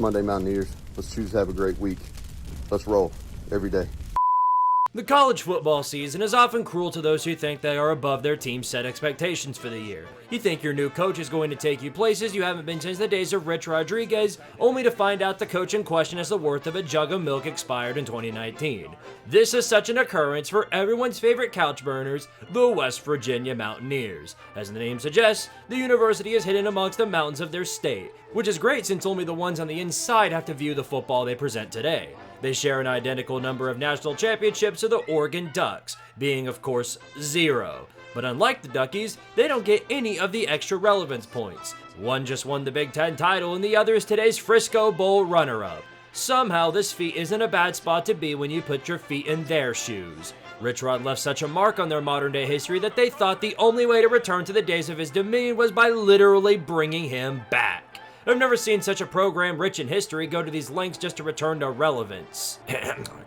Monday Mountaineers. Let's choose to have a great week. Let's roll every day. The college football season is often cruel to those who think they are above their team's set expectations for the year. You think your new coach is going to take you places you haven't been since the days of Rich Rodriguez, only to find out the coach in question has the worth of a jug of milk expired in 2019. This is such an occurrence for everyone's favorite couch burners, the West Virginia Mountaineers. As the name suggests, the university is hidden amongst the mountains of their state, which is great since only the ones on the inside have to view the football they present today. They share an identical number of national championships to the Oregon Ducks, being of course 0. But unlike the Duckies, they don't get any of the extra relevance points. One just won the Big Ten title and the other is today's Frisco Bowl runner-up. Somehow this feat isn't a bad spot to be when you put your feet in their shoes. Rich Rod left such a mark on their modern day history that they thought the only way to return to the days of his dominion was by literally bringing him back. I've never seen such a program rich in history go to these lengths just to return to relevance.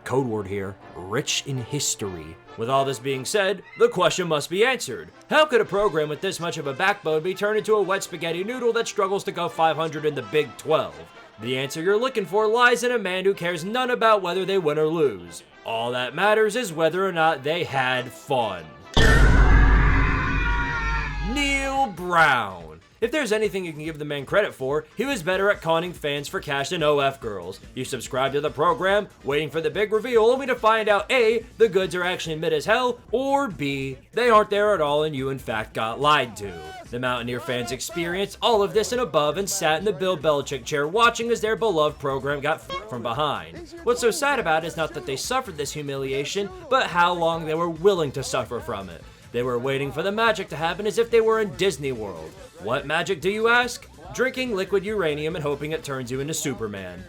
Code word here, rich in history. With all this being said, the question must be answered. How could a program with this much of a backbone be turned into a wet spaghetti noodle that struggles to go 500 in the Big 12? The answer you're looking for lies in a man who cares none about whether they win or lose. All that matters is whether or not they had fun. Neal Brown. If there's anything you can give the man credit for, he was better at conning fans for cash than OF girls. You subscribe to the program, waiting for the big reveal, only to find out A, the goods are actually mid as hell, or B, they aren't there at all and you in fact got lied to. The Mountaineer fans experienced all of this and above and sat in the Bill Belichick chair watching as their beloved program got f***ed from behind. What's so sad about it is not that they suffered this humiliation, but how long they were willing to suffer from it. They were waiting for the magic to happen as if they were in Disney World. What magic, do you ask? Drinking liquid uranium and hoping it turns you into Superman.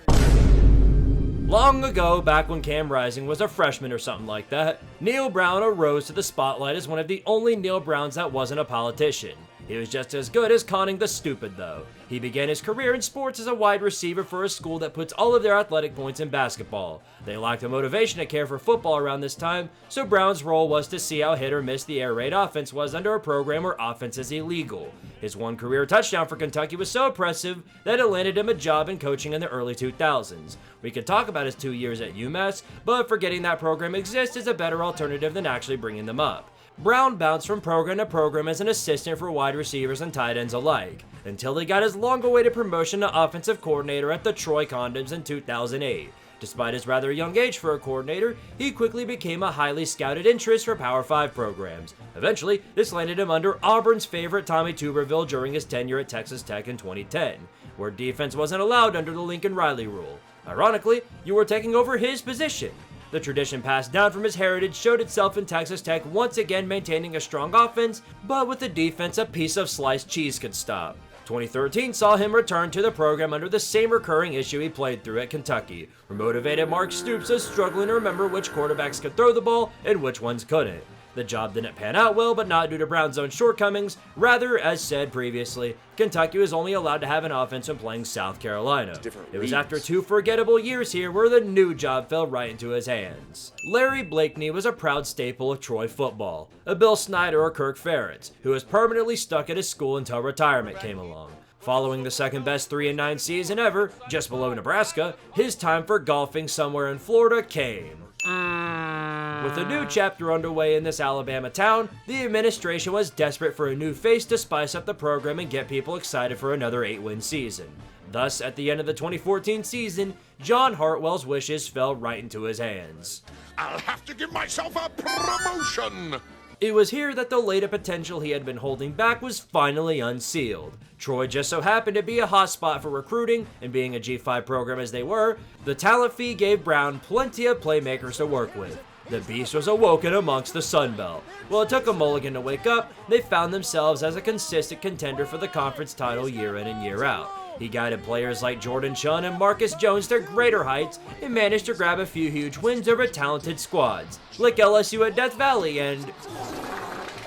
Long ago, back when Cam Rising was a freshman or something like that, Neal Brown arose to the spotlight as one of the only Neal Browns that wasn't a politician. He was just as good as conning the stupid, though. He began his career in sports as a wide receiver for a school that puts all of their athletic points in basketball. They lacked the motivation to care for football around this time, so Brown's role was to see how hit or miss the air raid offense was under a program where offense is illegal. His one career touchdown for Kentucky was so impressive that it landed him a job in coaching in the early 2000s. We could talk about his 2 years at UMass, but forgetting that program exists is a better alternative than actually bringing them up. Brown bounced from program to program as an assistant for wide receivers and tight ends alike, until he got his long-awaited promotion to offensive coordinator at the Troy Condoms in 2008. Despite his rather young age for a coordinator, he quickly became a highly scouted interest for Power 5 programs. Eventually, this landed him under Auburn's favorite Tommy Tuberville during his tenure at Texas Tech in 2010, where defense wasn't allowed under the Lincoln Riley rule. Ironically, you were taking over his position. The tradition passed down from his heritage showed itself in Texas Tech once again maintaining a strong offense, but with a defense a piece of sliced cheese could stop. 2013 saw him return to the program under the same recurring issue he played through at Kentucky, where motivated Mark Stoops was struggling to remember which quarterbacks could throw the ball and which ones couldn't. The job didn't pan out well, but not due to Brown's own shortcomings. Rather, as said previously, Kentucky was only allowed to have an offense when playing South Carolina. It was after 2 forgettable years here where the new job fell right into his hands. Larry Blakeney was a proud staple of Troy football, a Bill Snyder or Kirk Ferentz, who was permanently stuck at his school until retirement came along. Following the second best 3-9 season ever, just below Nebraska, his time for golfing somewhere in Florida came. With a new chapter underway in this Alabama town, the administration was desperate for a new face to spice up the program and get people excited for another 8-win season. Thus, at the end of the 2014 season, John Hartwell's wishes fell right into his hands. I'll have to give myself a promotion! It was here that the latent potential he had been holding back was finally unsealed. Troy just so happened to be a hotspot for recruiting, and being a G5 program as they were, the talent fee gave Brown plenty of playmakers to work with. The beast was awoken amongst the Sun Belt. Well, it took a mulligan to wake up. They found themselves as a consistent contender for the conference title year in and year out. He guided players like Jordan Chunn and Marcus Jones to greater heights and managed to grab a few huge wins over talented squads, like LSU at Death Valley and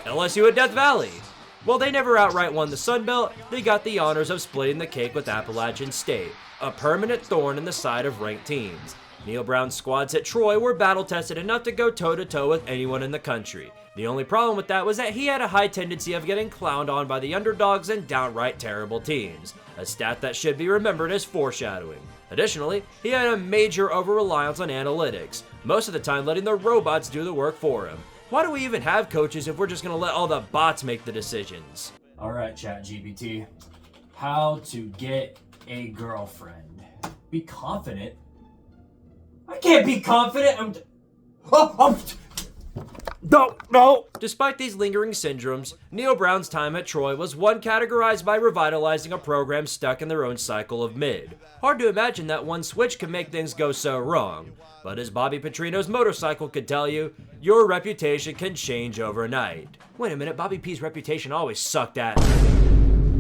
LSU at Death Valley. While they never outright won the Sun Belt, they got the honors of splitting the cake with Appalachian State, a permanent thorn in the side of ranked teams. Neal Brown's squads at Troy were battle-tested enough to go toe-to-toe with anyone in the country. The only problem with that was that he had a high tendency of getting clowned on by the underdogs and downright terrible teams, a stat that should be remembered as foreshadowing. Additionally, he had a major over-reliance on analytics, most of the time letting the robots do the work for him. Why do we even have coaches if we're just gonna let all the bots make the decisions? Alright, ChatGPT. How to get a girlfriend. Be confident? I can't be confident! No! Despite these lingering syndromes, Neal Brown's time at Troy was one categorized by revitalizing a program stuck in their own cycle of mid. Hard to imagine that one switch could make things go so wrong. But as Bobby Petrino's motorcycle could tell you, your reputation can change overnight. Wait a minute, Bobby P's reputation always sucked at.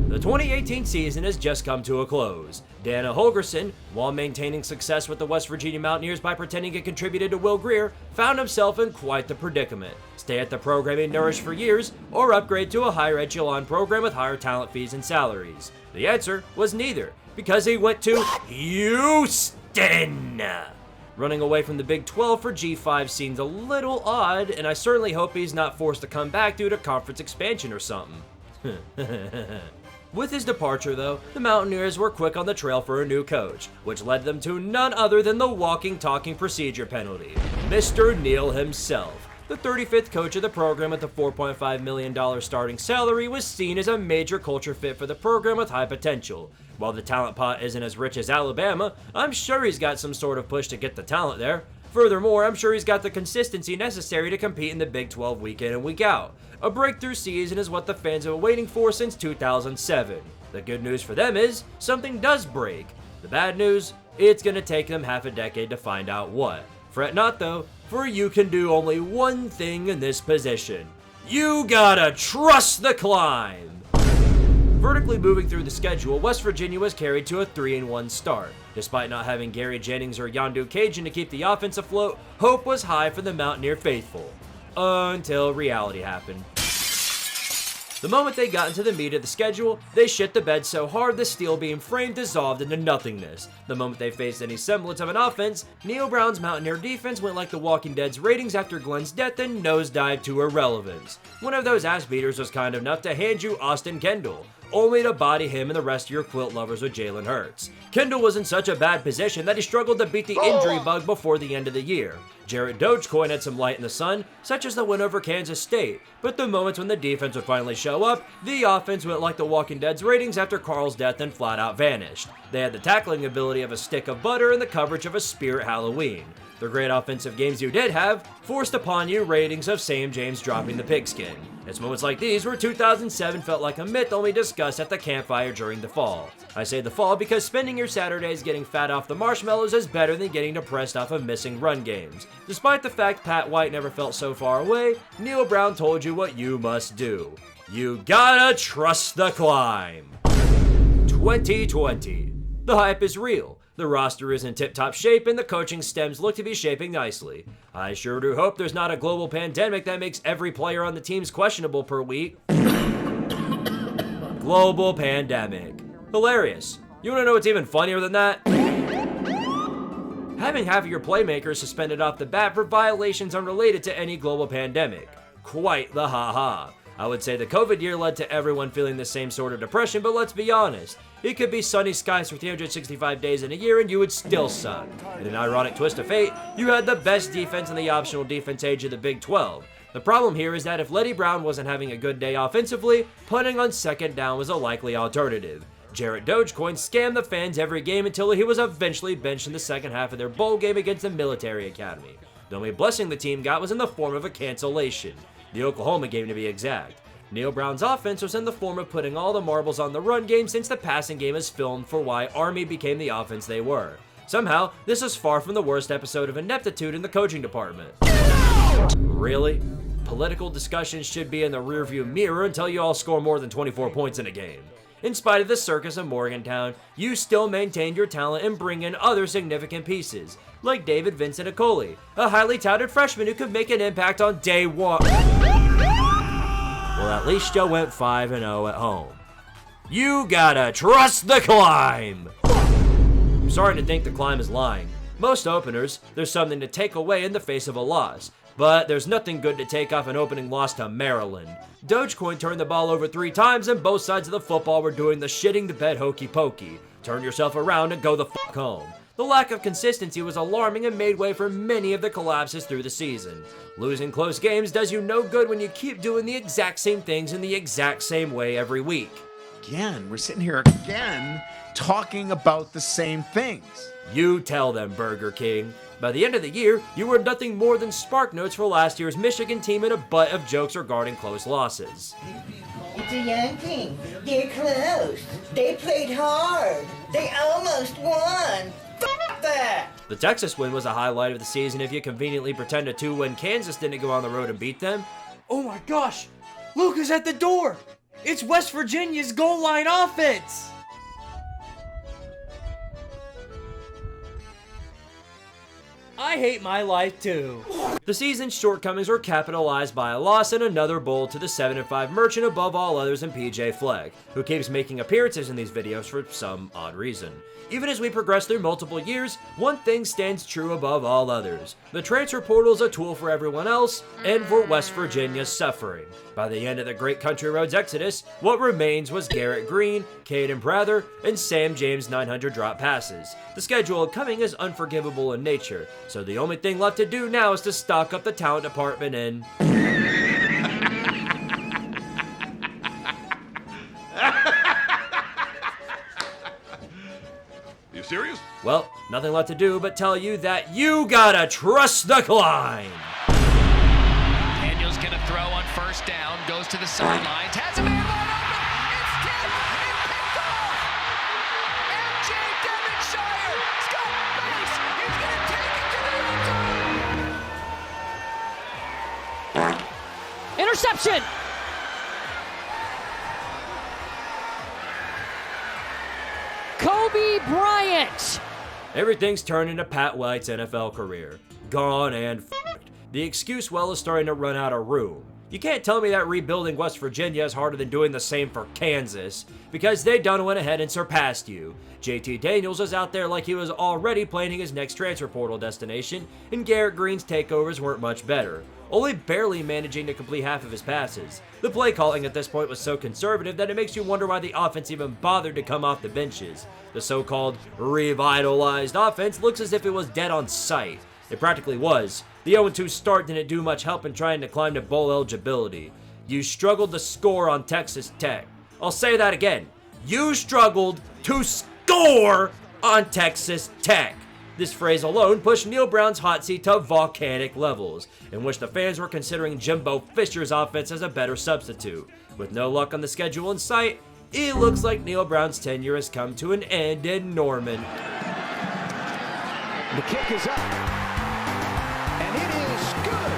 The 2018 season has just come to a close. Dana Holgerson, while maintaining success with the West Virginia Mountaineers by pretending he contributed to Will Greer, found himself in quite the predicament. Stay at the program he nourished for years, or upgrade to a higher echelon program with higher talent fees and salaries. The answer was neither, because he went to Houston. Running away from the Big 12 for G5 seems a little odd, and I certainly hope he's not forced to come back due to conference expansion or something. With his departure, though, the Mountaineers were quick on the trail for a new coach, which led them to none other than the walking, talking procedure penalty, Mr. Neal himself. The 35th coach of the program with a $4.5 million starting salary was seen as a major culture fit for the program with high potential. While the talent pot isn't as rich as Alabama, I'm sure he's got some sort of push to get the talent there. Furthermore, I'm sure he's got the consistency necessary to compete in the Big 12 week in and week out. A breakthrough season is what the fans have been waiting for since 2007. The good news for them is, something does break. The bad news, it's gonna take them half a decade to find out what. Fret not though, for you can do only one thing in this position. You gotta trust the climb! Vertically moving through the schedule, West Virginia was carried to a 3-1 start. Despite not having Gary Jennings or Yandu Cajun to keep the offense afloat, hope was high for the Mountaineer faithful. Until reality happened. The moment they got into the meat of the schedule, they shit the bed so hard the steel beam frame dissolved into nothingness. The moment they faced any semblance of an offense, Neal Brown's Mountaineer defense went like The Walking Dead's ratings after Glenn's death and nosedived to irrelevance. One of those ass beaters was kind enough to hand you Austin Kendall, only to body him and the rest of your quilt lovers with Jalen Hurts. Kendall was in such a bad position that he struggled to beat the injury bug before the end of the year. Jarrett Dogecoin had some light in the sun, such as the win over Kansas State, but the moments when the defense would finally show up, the offense went like The Walking Dead's ratings after Carl's death and flat out vanished. They had the tackling ability of a stick of butter and the coverage of a Spirit Halloween. The great offensive games you did have forced upon you ratings of Sam James dropping the pigskin. It's moments like these where 2007 felt like a myth only discussed at the campfire during the fall. I say the fall because spending your Saturdays getting fat off the marshmallows is better than getting depressed off of missing run games. Despite the fact Pat White never felt so far away, Neal Brown told you what you must do. You gotta trust the climb. 2020. The hype is real. The roster is in tip-top shape and the coaching stems look to be shaping nicely. I sure do hope there's not a global pandemic that makes every player on the teams questionable per week. Global pandemic. Hilarious. You wanna know what's even funnier than that? Having half of your playmakers suspended off the bat for violations unrelated to any global pandemic. Quite the ha-ha. I would say the COVID year led to everyone feeling the same sort of depression, but let's be honest. It could be sunny skies for 365 days in a year and you would still suck. In an ironic twist of fate, you had the best defense in the optional defense age of the Big 12. The problem here is that if Letty Brown wasn't having a good day offensively, punting on second down was a likely alternative. Jarrett Dogecoin scammed the fans every game until he was eventually benched in the second half of their bowl game against the Military Academy. The only blessing the team got was in the form of a cancellation. The Oklahoma game to be exact. Neal Brown's offense was in the form of putting all the marbles on the run game since the passing game is filmed for why Army became the offense they were. Somehow, this is far from the worst episode of ineptitude in the coaching department. Really? Political discussions should be in the rearview mirror until you all score more than 24 points in a game. In spite of the circus of Morgantown, you still maintained your talent and bring in other significant pieces, like David Vincent Acoli, a highly touted freshman who could make an impact on day one. Well, at least you went 5-0 at home. You gotta trust the climb! I'm sorry to think the climb is lying. Most openers, there's something to take away in the face of a loss, but there's nothing good to take off an opening loss to Maryland. Dogecoin turned the ball over 3 times and both sides of the football were doing the shitting the bed hokey pokey. Turn yourself around and go the fuck home. The lack of consistency was alarming and made way for many of the collapses through the season. Losing close games does you no good when you keep doing the exact same things in the exact same way every week. Again, we're sitting here again talking about the same things. You tell them, Burger King. By the end of the year, you were nothing more than spark notes for last year's Michigan team and a butt of jokes regarding close losses. It's a young team. They're close. They played hard. They almost won. F that. The Texas win was a highlight of the season if you conveniently pretend a 2-win Kansas didn't go on the road and beat them. Oh my gosh! Luke is at the door! It's West Virginia's goal line offense! I hate my life too. The season's shortcomings were capitalized by a loss and another bowl to the 7-5 merchant above all others in PJ Fleck, who keeps making appearances in these videos for some odd reason. Even as we progress through multiple years, one thing stands true above all others. The transfer portal is a tool for everyone else, and for West Virginia's suffering. By the end of the Great Country Roads exodus, what remains was Garrett Green, Caden Prather, and Sam James' 900 drop passes. The schedule coming is unforgivable in nature, so the only thing left to do now is to stock up the talent department and... You serious? Well, nothing left to do but tell you that you gotta trust the climb! Daniel's gonna throw on first down, goes to the sidelines, has a man wide open, it's tipped, and picked off! MJ Devonshire, Scott Bass, he's gonna take it to the end zone! Interception! Kobe Bryant! Everything's turned into Pat White's NFL career. Gone and f***ed. The excuse well is starting to run out of room. You can't tell me that rebuilding West Virginia is harder than doing the same for Kansas, because they done went ahead and surpassed you. JT Daniels was out there like he was already planning his next transfer portal destination, and Garrett Green's takeovers weren't much better, only barely managing to complete half of his passes. The play calling at this point was so conservative that it makes you wonder why the offense even bothered to come off the benches. The so-called revitalized offense looks as if it was dead on sight. It practically was. The 0-2 start didn't do much help in trying to climb to bowl eligibility. You struggled to score on Texas Tech. I'll say that again. You struggled to score on Texas Tech. This phrase alone pushed Neal Brown's hot seat to volcanic levels, in which the fans were considering Jimbo Fisher's offense as a better substitute. With no luck on the schedule in sight, it looks like Neal Brown's tenure has come to an end in Norman. The kick is up, and it is good.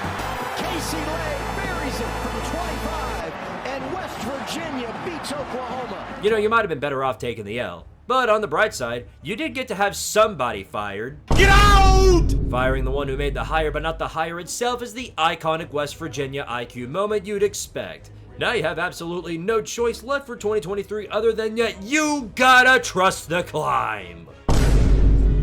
Casey Lay buries it from 25, and West Virginia beats Oklahoma. You know, you might have been better off taking the L. But on the bright side, you did get to have somebody fired. Get out! Firing the one who made the hire but not the hire itself is the iconic West Virginia IQ moment you'd expect. Now you have absolutely no choice left for 2023 other than yet you gotta trust the climb.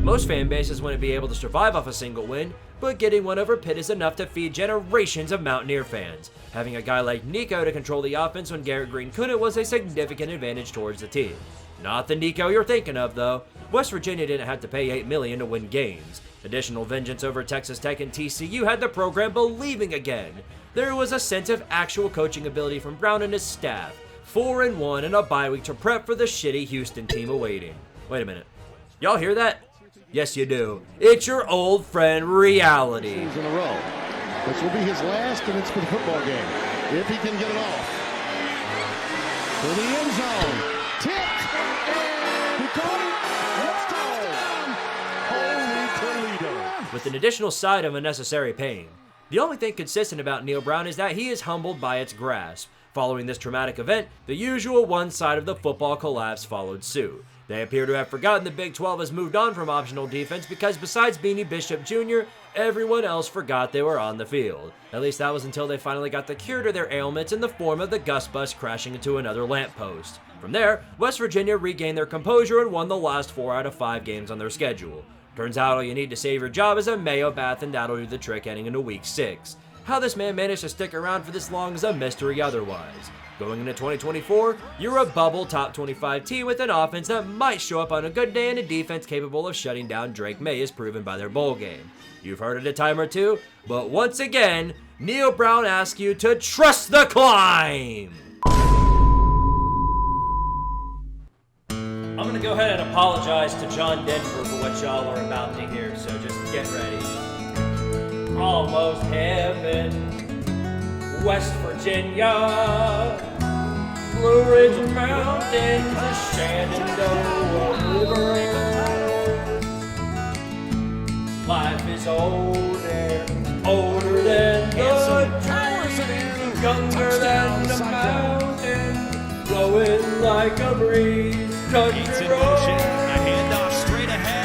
Most fan bases wouldn't be able to survive off a single win, but getting one over Pitt is enough to feed generations of Mountaineer fans. Having a guy like Nico to control the offense when Garrett Green couldn't was a significant advantage towards the team. Not the Nico you're thinking of, though. West Virginia didn't have to pay $8 million to win games. Additional vengeance over Texas Tech and TCU had the program believing again. There was a sense of actual coaching ability from Brown and his staff. 4-1 and a bye week to prep for the shitty Houston team awaiting. Wait a minute. Y'all hear that? Yes, you do. It's your old friend, Reality. In a row. This will be his last, and it's for the football game. If he can get it off. For the end zone. Tipped. He caught it. Touchdown. Holy Toledo. With an additional side of unnecessary pain. The only thing consistent about Neal Brown is that he is humbled by its grasp. Following this traumatic event, the usual one side of the football collapse followed suit. They appear to have forgotten the Big 12 has moved on from optional defense because besides Beanie Bishop Jr., everyone else forgot they were on the field. At least that was until they finally got the cure to their ailments in the form of the Gus Bus crashing into another lamppost. From there, West Virginia regained their composure and won the last 4 out of 5 games on their schedule. Turns out all you need to save your job is a mayo bath, and that'll do the trick heading into week 6. How this man managed to stick around for this long is a mystery otherwise. Going into 2024, you're a bubble top 25 team with an offense that might show up on a good day and a defense capable of shutting down Drake May, as proven by their bowl game. You've heard it a time or two, but once again, Neal Brown asks you to trust the climb! I'm gonna go ahead and apologize to John Denver for what y'all are about to hear, so just get ready. Almost heaven, West Virginia, Blue Ridge Mountains, the Shenandoah River. Life is older, older than the trees, younger than the mountain, blowing like a breeze. Country road,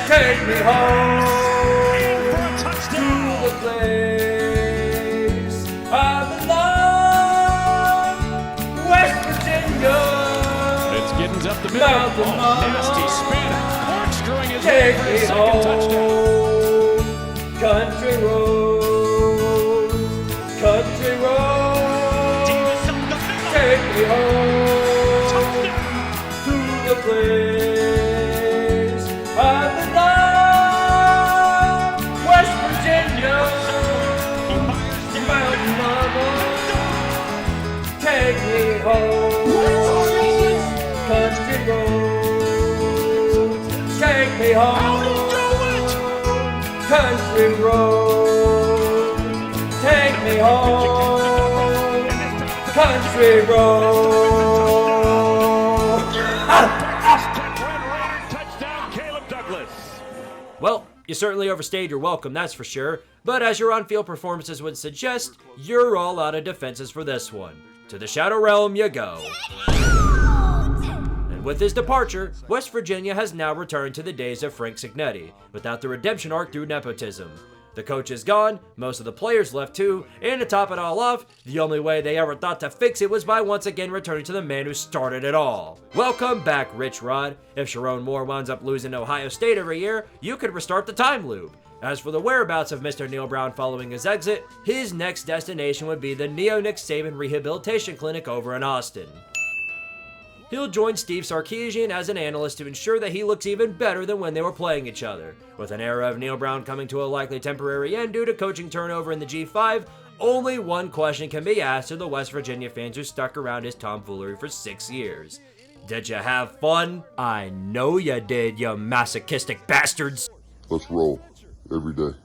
take me home to the place I belong, West Virginia. It's Giddens up the middle. Nasty spin. Corkscrewing his way for his second touchdown. Country road, country road, take me home to the place I belong, West Virginia, Mountain Mama, take me home, country road, take me home, country road, take me home, country road. Well, you certainly overstayed your welcome, that's for sure, but as your on-field performances would suggest, you're all out of defenses for this one. To the Shadow Realm you go. And with his departure, West Virginia has now returned to the days of Frank Signetti, without the redemption arc through nepotism. The coach is gone, most of the players left too, and to top it all off, the only way they ever thought to fix it was by once again returning to the man who started it all. Welcome back, Rich Rod. If Sharon Moore winds up losing to Ohio State every year, you could restart the time loop. As for the whereabouts of Mr. Neal Brown following his exit, his next destination would be the Neo-Nick Saban Rehabilitation Clinic over in Austin. He'll join Steve Sarkisian as an analyst to ensure that he looks even better than when they were playing each other. With an era of Neal Brown coming to a likely temporary end due to coaching turnover in the G5, only one question can be asked to the West Virginia fans who stuck around his tomfoolery for 6 years. Did you have fun? I know you did, you masochistic bastards! Let's roll every day.